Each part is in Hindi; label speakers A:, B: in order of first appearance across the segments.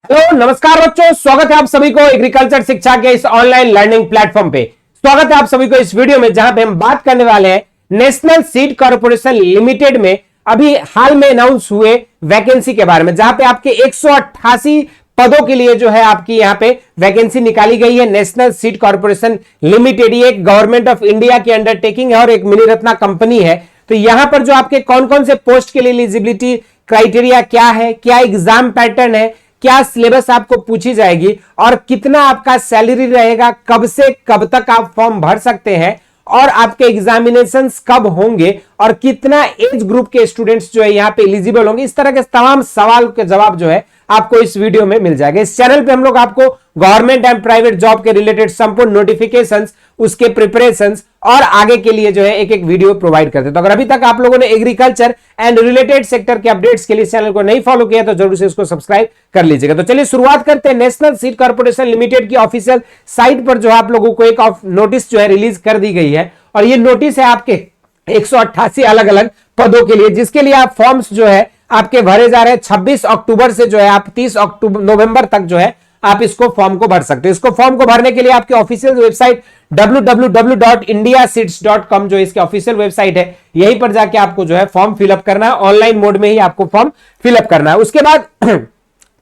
A: हेलो नमस्कार बच्चों, स्वागत है आप सभी को एग्रीकल्चर शिक्षा के इस ऑनलाइन लर्निंग प्लेटफॉर्म पे। स्वागत है आप सभी को इस वीडियो में, जहां पे हम बात करने वाले हैं नेशनल सीड कॉर्पोरेशन लिमिटेड में अभी हाल में अनाउंस हुए वैकेंसी के बारे में, जहां पे आपके 188 पदों के लिए जो है आपकी यहां पे वैकेंसी निकाली गई है। नेशनल सीड कॉर्पोरेशन लिमिटेड ये एक गवर्नमेंट ऑफ इंडिया की अंडरटेकिंग है और एक मिनी रत्ना कंपनी है। तो यहां पर जो आपके कौन कौन से पोस्ट के लिए एलिजिबिलिटी क्राइटेरिया क्या है, क्या एग्जाम पैटर्न है, क्या सिलेबस आपको पूछी जाएगी और कितना आपका सैलरी रहेगा, कब से कब तक आप फॉर्म भर सकते हैं और आपके एग्जामिनेशंस कब होंगे और कितना एज ग्रुप के स्टूडेंट्स जो है यहां पे एलिजिबल होंगे, इस तरह के तमाम सवाल के जवाब जो है आपको इस वीडियो में मिल जाएगा। इस चैनल पे हम लोग आपको गवर्नमेंट एंड प्राइवेट जॉब के रिलेटेड संपूर्ण नोटिफिकेशंस, उसके प्रिपरेशंस और आगे के लिए जो है एक एक वीडियो प्रोवाइड करते हैं। तो अगर अभी तक आप लोगों ने एग्रीकल्चर एंड रिलेटेड सेक्टर के अपडेट्स के लिए चैनल को नहीं फॉलो किया तो जरूर से इसको सब्सक्राइब कर लीजिएगा। तो चलिए शुरुआत करते हैं। नेशनल सीड कॉर्पोरेशन लिमिटेड की ऑफिशियल साइट पर जो है आप लोगों को एक नोटिस जो है रिलीज कर दी गई है और ये नोटिस है आपके 188 अलग अलग पदों के लिए, जिसके लिए आप फॉर्म्स जो है आपके भरे जा रहे हैं। 26 अक्टूबर से जो है आप 30 नवंबर तक जो है आप इसको फॉर्म को भर सकते हो। इसको फॉर्म को भरने के लिए आपकी ऑफिशियल वेबसाइट www.indiaseeds.com जो इसकी ऑफिशियल वेबसाइट है, यहीं पर जाके आपको जो है फॉर्म फिलअप करना है। ऑनलाइन मोड में ही आपको फॉर्म फिलअप करना है। उसके बाद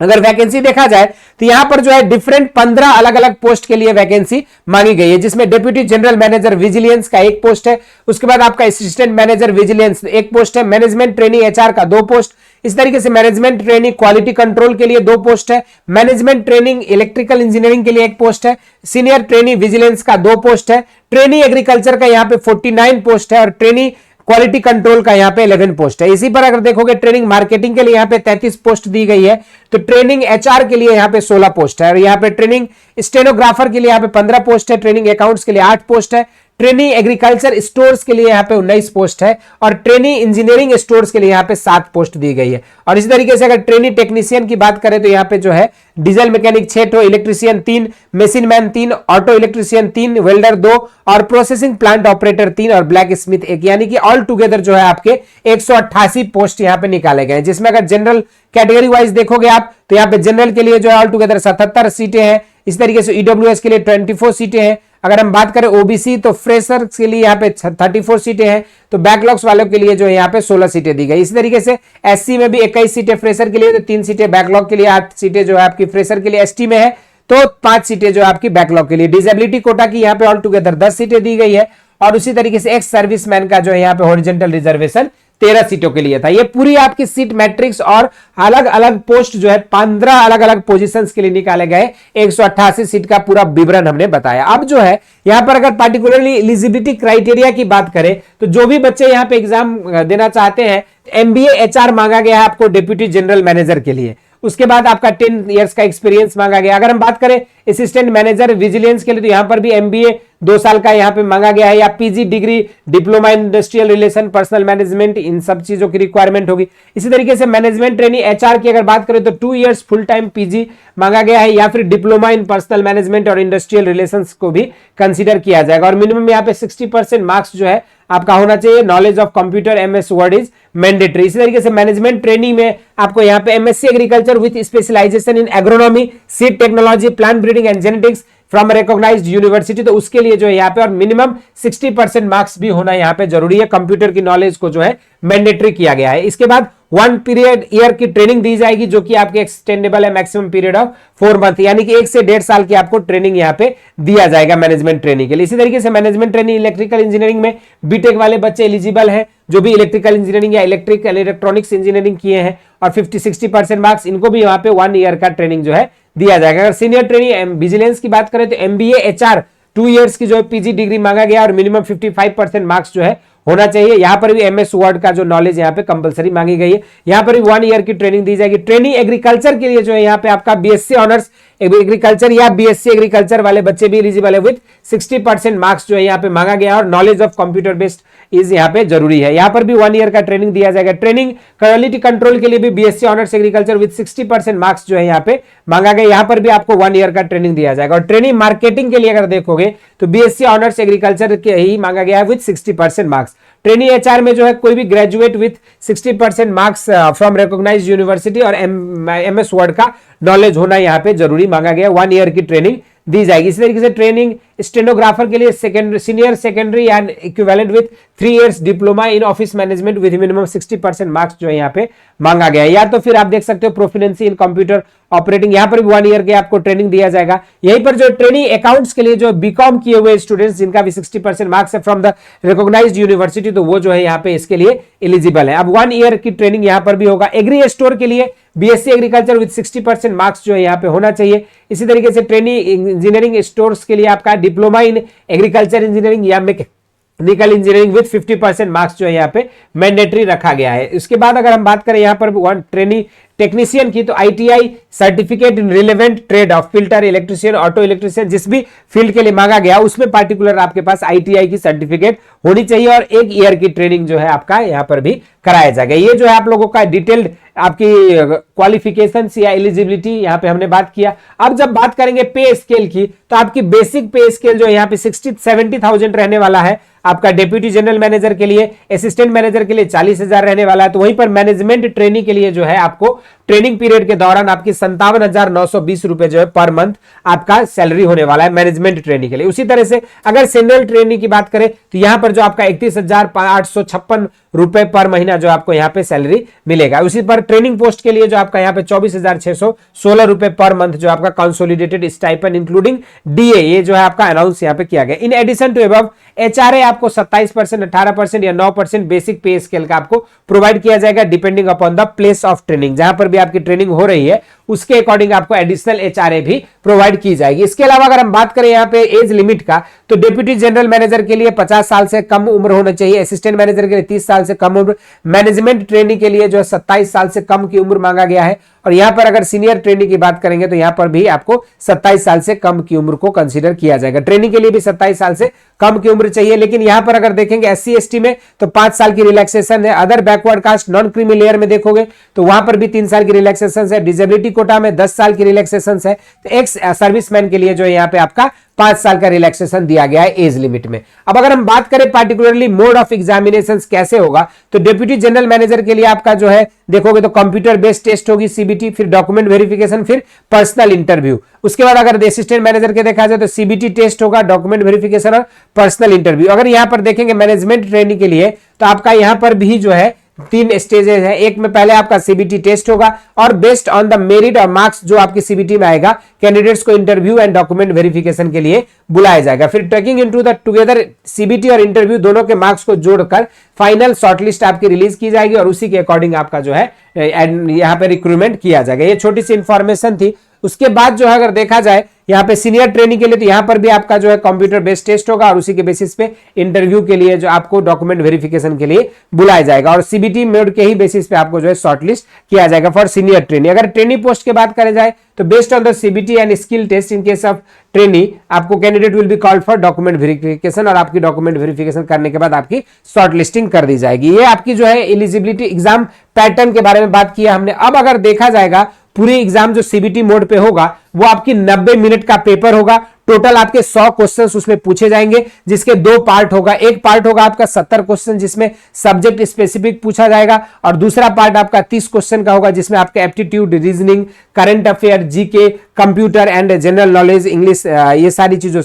A: अगर वैकेंसी देखा जाए तो यहां पर जो है डिफरेंट 15 अलग अलग पोस्ट के लिए वैकेंसी मांगी गई है, जिसमें डिप्यूटी जनरल मैनेजर विजिलेंस का एक पोस्ट है। उसके बाद आपका असिस्टेंट मैनेजर विजिलेंस एक पोस्ट है। मैनेजमेंट ट्रेनी एचआर का 2 पोस्ट। इस तरीके से मैनेजमेंट ट्रेनिंग क्वालिटी कंट्रोल के लिए 2 पोस्ट है। मैनेजमेंट ट्रेनिंग इलेक्ट्रिकल इंजीनियरिंग के लिए 1 पोस्ट है। सीनियर ट्रेनी विजिलेंस का 2 पोस्ट है। ट्रेनी एग्रीकल्चर का यहां पे 49 पोस्ट है और ट्रेनी क्वालिटी कंट्रोल का यहां पे 11 पोस्ट है। इसी पर अगर देखोगे ट्रेनिंग मार्केटिंग के लिए यहां पे 33 पोस्ट दी गई है। तो ट्रेनिंग एचआर के लिए यहां पे 16 पोस्ट है और यहां पे ट्रेनिंग स्टेनोग्राफर के लिए यहां पे 15 पोस्ट है। ट्रेनिंग अकाउंट्स के लिए 8 पोस्ट है। ट्रेनिंग एग्रीकल्चर स्टोर्स के लिए यहां पे 19 पोस्ट है और ट्रेनिंग इंजीनियरिंग स्टोर्स के लिए यहां पे 7 पोस्ट दी गई है। और इसी तरीके से अगर ट्रेनिंग टेक्नीशियन की बात करें तो यहां पे जो है डीजल मैकेनिक 6 ठो, electrician 3, machine man 3, auto electrician 3, welder 2 और प्रोसेसिंग प्लांट ऑपरेटर 3 और ब्लैक स्मिथ 1, यानी कि ऑल टुगेदर जो है आपके 188 पोस्ट यहां पे निकाले गए हैं। जिसमें अगर जनरल कैटेगरी वाइज देखोगे आप तो यहां पे जनरल के लिए जो है ऑल टुगेदर 77 सीटें हैं। इस तरीके से ईडब्ल्यूएस के लिए 24 सीटें हैं। अगर हम बात करें ओबीसी तो फ्रेशर के लिए यहाँ पे 34 सीटें हैं। तो बैकलॉग्स वालों के लिए जो है यहाँ पे 16 सीटें दी गई। इसी तरीके से एससी में भी 21 सीटें फ्रेशर के लिए, तो 3 सीटें बैकलॉग के लिए, 8 सीटें जो है आपकी फ्रेशर के लिए। एसटी में है तो 5 सीटें जो है आपकी बैकलॉग के लिए। डिसेबिलिटी कोटा की यहाँ पे ऑल टुगेदर 10 सीटें दी गई है और उसी तरीके से एक्स सर्विसमैन का जो है यहाँ पे हॉरिजॉन्टल रिजर्वेशन 13 सीटों के लिए था। ये पूरी आपकी सीट मैट्रिक्स और अलग अलग पोस्ट जो है 15 अलग अलग पोजीशंस के लिए निकाले गए 188 सीट का पूरा विवरण हमने बताया। अब जो है यहां पर अगर पार्टिकुलरली एलिजिबिलिटी क्राइटेरिया की बात करें तो जो भी बच्चे यहां पे एग्जाम देना चाहते हैं, एमबीए एचआर मांगा गया है आपको डिप्यूटी जनरल मैनेजर के लिए। उसके बाद आपका 10 इयर्स का एक्सपीरियंस मांगा गया। अगर हम बात करें असिस्टेंट मैनेजर विजिलेंस के लिए तो यहां पर भी एमबीए 2 साल का यहां पे मांगा गया है या PG degree, diploma in industrial relation, personal management, इन सब चीजों की रिक्वायरमेंट होगी। इसी तरीके से मैनेजमेंट ट्रेनी एचआर की अगर बात करें तो 2 इयर्स फुल टाइम पीजी मांगा गया है या फिर डिप्लोमा इन पर्सनल मैनेजमेंट और इंडस्ट्रियल रिलेशंस को भी कंसीडर किया जाएगा। और मिनिमम यहाँ पे 60% मार्क्स जो है आपका होना चाहिए। Knowledge of computer MS word is mandatory. इसी तरीके से मैनेजमेंट ट्रेनिंग में आपको यहाँ पे MSc agriculture with specialisation in agronomy, seed technology, plant breeding and genetics from recognised university, तो उसके लिए जो है यहाँ पे और मिनिमम 60% मार्क्स भी होना यहाँ पे जरूरी है। कंप्यूटर की नॉलेज को जो है मैंडेटरी किया गया है। इसके बाद 1 पीरियड ईयर की ट्रेनिंग दी जाएगी जो कि आपके एक्सटेंडेबल है मैक्सिमम पीरियड ऑफ 4 मंथ, यानी कि 1 से 1.5 साल की आपको ट्रेनिंग यहाँ पे दिया जाएगा मैनेजमेंट ट्रेनिंग के लिए। इसी तरीके से मैनेजमेंट ट्रेनिंग इलेक्ट्रिकल इंजीनियरिंग में बीटेक वाले बच्चे एलिजिबल हैं जो भी इलेक्ट्रिकल इंजीनियरिंग या इलेक्ट्रॉनिक्स इंजीनियरिंग किए हैं और 50-60% मार्क्स, इनको भी यहाँ पे 1 ईयर का ट्रेनिंग जो है दिया जाएगा। अगर सीनियर ट्रेनिंग विजिलेंस की बात करें तो एमबीए एचआर 2 इयर्स की जो है पीजी डिग्री मांगा गया और मिनिमम 55% मार्क्स जो है होना चाहिए। यहां पर भी एमएस वर्ड का जो नॉलेज यहां पे कंपलसरी मांगी गई है। यहां पर भी 1 ईयर की ट्रेनिंग दी जाएगी। ट्रेनिंग एग्रीकल्चर के लिए जो है यहां पे आपका बीएससी ऑनर्स एग्रीकल्चर या बीएससी एग्रीकल्चर वाले बच्चे भी एलिजिबल है विद 60% मार्क्स जो है यहाँ पे मांगा गया और knowledge of computer based is यहाँ पे जरूरी है। यहाँ पर भी 1 ईयर का ट्रेनिंग दिया जाएगा। ट्रेनिंग क्वालिटी कंट्रोल के लिए भी BSc honours agriculture with 60% marks जो है यहाँ पे मांगा गया। यहाँ पर भी आपको 1 ईयर का ट्रेनिंग दिया जाएगा। और ट्रेनिंग मार्केटिंग के लिए अगर देखोगे तो बीएससी ऑनर्स एग्रीकल्चर के ही मांगा गया है विद 60% मार्क्स। ट्रेनी एचआर में जो है कोई भी graduate with 60% marks from recognised university और एमएस वर्ड का नॉलेज होना यहाँ पे जरूरी मांगा गया। 1 ईयर की ट्रेनिंग दी जाएगी। इसी तरीके से ट्रेनिंग स्टेनोग्राफर के लिए senior secondary and equivalent with 3 years diploma in office management with minimum 60% marks जो है यहाँ पे मांगा गया है। या तो फिर आप देख सकते हो प्रोफिशिएंसी इन कंप्यूटर ऑपरेटिंग, यहाँ पर भी 1 ईयर के आपको ट्रेनिंग दिया जाएगा। यहीं पर जो ट्रेनिंग अकाउंट्स के लिए जो बीकॉम किए हुए स्टूडेंट्स जिनका भी 60% मार्क्स है फ्रॉम द रिकॉग्नाइज्ड यूनिवर्सिटी, तो वो जो है यहाँ पे इसके लिए एलिजिबल है। अब 1 ईयर की ट्रेनिंग यहाँ पर भी होगा। एग्री स्टोर के लिए बीएससी एग्रीकल्चर विद 60% मार्क्स जो है यहाँ पे होना चाहिए। इसी तरीके से ट्रेनिंग इंजीनियरिंग स्टोर्स के लिए आपका डिप्लोमा इन एग्रीकल्चर इंजीनियरिंग या मैकेनिकल इंजीनियरिंग विद 50% मार्क्स जो है यहाँ पे मैंडेटरी रखा गया है। इसके बाद अगर हम बात करें यहाँ पर वन ट्रेनिंग टेक्नीशियन की, तो ITI certificate in relevant trade off filter electrician, auto electrician, जिस भी फील्ड के लिए मांगा गया उसमें पार्टिकुलर आपके पास आईटीआई की सर्टिफिकेट होनी चाहिए और 1 ईयर की ट्रेनिंग जो है आपका यहाँ पर भी कराया जाएगा। ये जो है आप लोगों का डिटेल्ड आपकी क्वालिफिकेशन या एलिजिबिलिटी यहाँ पे हमने बात किया। अब जब बात करेंगे पे स्केल की, तो आपकी बेसिक पे स्केल जो यहाँ पे 60-70,000 रहने वाला है। आपका डेप्यूटी जनरल मैनेजर के लिए, असिस्टेंट मैनेजर के लिए 40,000 रहने वाला है। तो वहीं पर मैनेजमेंट ट्रेनिंग के लिए जो है आपको ट्रेनिंग पीरियड के दौरान आपकी 57,920 रुपए जो है पर मंथ आपका सैलरी होने वाला है मैनेजमेंट ट्रेनिंग के लिए। उसी तरह से अगर सीनियर ट्रेनिंग की बात करें तो यहां पर जो आपका 31,856 रुपए पर महीना जो आपको यहाँ पे सैलरी मिलेगा। उसी पर ट्रेनिंग पोस्ट के लिए जो आपका यहाँ पे 24,616 रुपए पर मंथ जो आपका कंसोलिडेटेड स्टाइपेंड इंक्लूडिंग डीए, ये जो है आपका अनाउंस यहाँ पे किया गया। In addition to above HRA आपको 27%, 18% या 9% बेसिक पे स्केल का आपको प्रोवाइड किया जाएगा depending upon the place of training. जहां पर भी आपकी ट्रेनिंग हो रही है उसके अकॉर्डिंग आपको एडिशनल एचआरए भी प्रोवाइड की जाएगी। इसके अलावा अगर हम बात करें यहाँ पे एज लिमिट का, तो डिप्यूटी जनरल मैनेजर के लिए 50 साल से कम उम्र होना चाहिए, असिस्टेंट मैनेजर के लिए 30 साल से कम उम्र, मैनेजमेंट ट्रेनिंग के लिए जो है 27 साल से कम की उम्र मांगा गया है। और यहां पर अगर सीनियर ट्रेनिंग की बात करेंगे तो यहां पर भी आपको 27 साल से कम की उम्र को कंसीडर किया जाएगा। ट्रेनिंग के लिए भी 27 साल से कम की उम्र चाहिए। लेकिन यहां पर अगर देखेंगे एससी एसटी में तो 5 साल की रिलैक्सेशन है। Other backward caste non creamy layer में देखोगे तो वहां पर भी 3 साल की रिलैक्सेशन है। डिसेबिलिटी कोटा में 10 साल की रिलैक्सेशन है। तो एक्स सर्विसमैन के लिए जो है यहाँ पे आपका 5 साल का रिलैक्सेशन दिया गया है एज लिमिट में। अब अगर हम बात करें पार्टिकुलरली मोड ऑफ एग्जामिनेशन कैसे होगा, तो डिप्यूटी जनरल मैनेजर के लिए आपका जो है देखोगे तो कंप्यूटर बेस्ड टेस्ट होगी सीबीटी, फिर डॉक्यूमेंट वेरिफिकेशन, फिर पर्सनल इंटरव्यू। उसके बाद अगर असिस्टेंट मैनेजर के देखा जाए तो सीबीटी टेस्ट होगा, डॉक्यूमेंट वेरिफिकेशन और पर्सनल इंटरव्यू। अगर यहां पर देखेंगे मैनेजमेंट ट्रेनिंग के लिए तो आपका यहां पर भी जो है 3 स्टेजेस है। एक में पहले आपका सीबीटी टेस्ट होगा और बेस्ड ऑन द मेरिट और मार्क्स जो आपकी सीबीटी में आएगा कैंडिडेट्स को इंटरव्यू एंड डॉक्यूमेंट वेरिफिकेशन के लिए बुलाया जाएगा। फिर taking into the together CBT और इंटरव्यू दोनों के मार्क्स को जोड़कर फाइनल शॉर्टलिस्ट आपकी रिलीज की जाएगी और उसी के अकॉर्डिंग आपका जो है यहाँ पे रिक्रूटमेंट किया जाएगा। ये छोटी सी इंफॉर्मेशन थी। उसके बाद जो है अगर देखा जाए यहाँ पे सीनियर ट्रेनिंग के लिए तो यहाँ पर भी आपका जो है कंप्यूटर बेस्ड टेस्ट होगा और उसी के बेसिस पे इंटरव्यू के लिए जो आपको डॉक्यूमेंट वेरिफिकेशन के लिए बुलाया जाएगा और सीबीटी मोड के ही बेसिस पे आपको जो है शॉर्टलिस्ट किया जाएगा फॉर सीनियर ट्रेनिंग। अगर ट्रेनिंग पोस्ट की बात करें जाए तो based on the CBT and skill test in case of trainee आपको candidate will be called for document verification और आपकी डॉक्यूमेंट वेरिफिकेशन करने के बाद आपकी शॉर्टलिस्टिंग कर दी जाएगी। ये आपकी जो है एलिजिबिलिटी एग्जाम पैटर्न के बारे में बात किया हमने। अब अगर देखा जाएगा पूरी एग्जाम जो सीबीटी मोड पे होगा वो आपकी 90 मिनट का पेपर होगा। टोटल आपके 100 क्वेश्चंस उसमें पूछे जाएंगे जिसके 2 पार्ट होगा। एक पार्ट होगा आपका 70 क्वेश्चन जिसमें सब्जेक्ट स्पेसिफिक पूछा जाएगा और दूसरा पार्ट आपका 30 क्वेश्चन का होगा जिसमें आपका aptitude, reasoning, current affair, GK, computer and general knowledge, English, ये सारी चीजों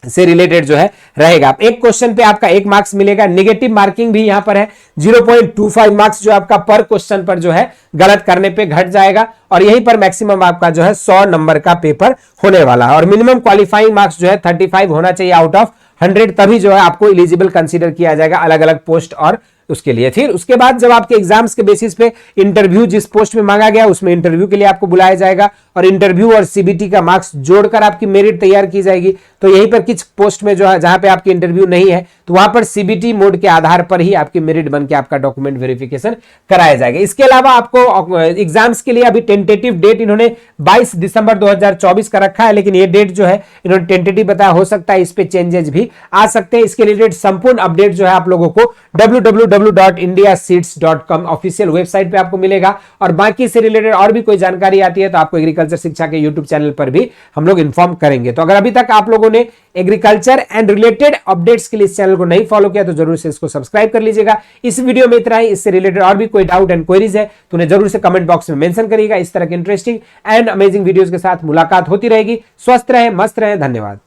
A: से रिलेटेड जो है रहेगा। एक क्वेश्चन पे आपका 1 मार्क्स मिलेगा। नेगेटिव मार्किंग भी यहां पर है, 0.25 मार्क्स जो आपका पर क्वेश्चन पर जो है गलत करने पे घट जाएगा और यहीं पर मैक्सिमम आपका जो है 100 नंबर का पेपर होने वाला है और मिनिमम क्वालिफाइंग मार्क्स जो है 35 होना चाहिए आउट ऑफ 100, तभी जो है आपको एलिजिबल कंसीडर किया जाएगा अलग अलग पोस्ट और उसके लिए। फिर उसके बाद जब आपके एग्जाम्स के बेसिस पे इंटरव्यू जिस पोस्ट में मांगा गया उसमें इंटरव्यू के लिए आपको बुलाया जाएगा और इंटरव्यू और सीबीटी का मार्क्स जोड़कर आपकी मेरिट तैयार की जाएगी। तो यहीं पर कुछ पोस्ट में जो है जहां पे आपकी इंटरव्यू नहीं है तो वहां पर सीबीटी मोड के आधार पर ही आपकी मेरिट बन के आपका डॉक्यूमेंट वेरिफिकेशन कराया जाएगा। इसके अलावा आपको एग्जाम्स के लिए अभी टेंटेटिव डेट इन्होंने 22 दिसंबर 2024 का रखा है, लेकिन ये डेट जो है इन्होंने टेंटेटिव बताया, हो सकता है इस पे चेंजेस भी आ सकते हैं। इसके रिलेटेड संपूर्ण अपडेट जो है आप लोगों को www www.indiaseeds.com ऑफिशियल वेबसाइट पे आपको मिलेगा। और बाकी से रिलेटेड और भी कोई जानकारी आती है तो आपको एग्रीकल्चर शिक्षा के यूट्यूब चैनल पर भी हम लोग इन्फॉर्म करेंगे। तो अगर अभी तक आप लोगों ने एग्रीकल्चर एंड रिलेटेड अपडेट्स के लिए इस चैनल को नहीं फॉलो किया तो जरूर से इसको सब्सक्राइब कर लीजिएगा। इस वीडियो में इतना ही। इससे रिलेटेड और भी कोई डाउट एंड क्वेरीज है तो उन्हें जरूर से कमेंट बॉक्स में मेंशन करिएगा। इस तरह के इंटरेस्टिंग एंड अमेजिंग वीडियोस के साथ मुलाकात होती रहेगी। स्वस्थ रहें, मस्त रहें। धन्यवाद।